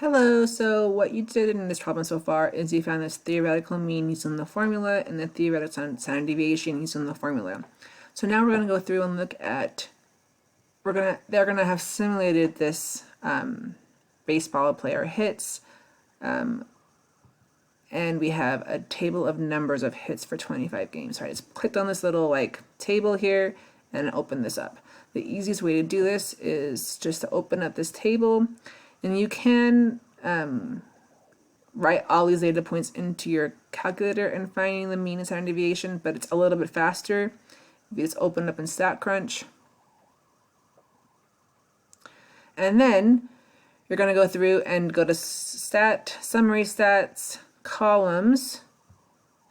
Hello, so what you did in this problem so far is you found this theoretical mean using the formula and the theoretical standard deviation using the formula. So now we're going to go through and look at, they're going to have simulated this baseball player hits, and we have a table of numbers of hits for 25 games. So I just clicked on this little table here and open this up. The easiest way to do this is just to open up this table, and you can write all these data points into your calculator and finding the mean and standard deviation, but it's a little bit faster if you just open up in StatCrunch. And then you're going to go through and go to Summary Stats, Columns,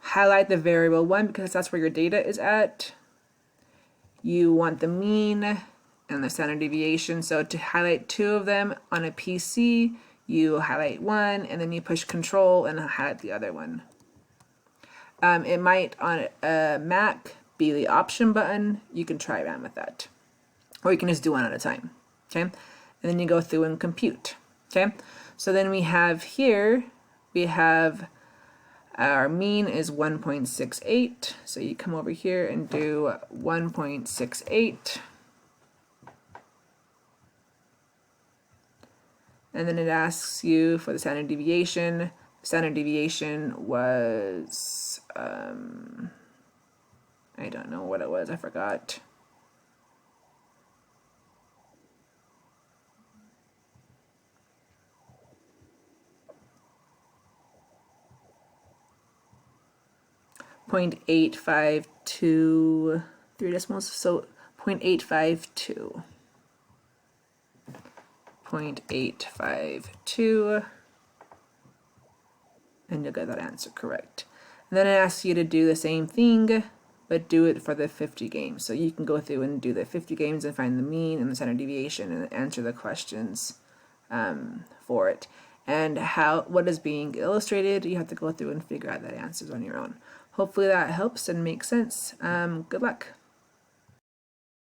highlight the variable 1 because that's where your data is at. You want the mean and the standard deviation. So to highlight two of them on a PC, you highlight one and then you push Control and highlight the other one. It might on a Mac be the Option button. You can try around with that, or you can just do one at a time. Okay, and then you go through and compute. Okay, so then we have here, we have our mean is 1.68. So you come over here and do 1.68. And then it asks you for the standard deviation. The standard deviation was, I don't know what it was, I forgot. .852, 3 decimals, so 0.852. 0.852, and you'll get that answer correct. And then it asks you to do the same thing, but do it for the 50 games. So you can go through and do the 50 games and find the mean and the standard deviation and answer the questions for it. And what is being illustrated, you have to go through and figure out that answers on your own. Hopefully that helps and makes sense. Good luck.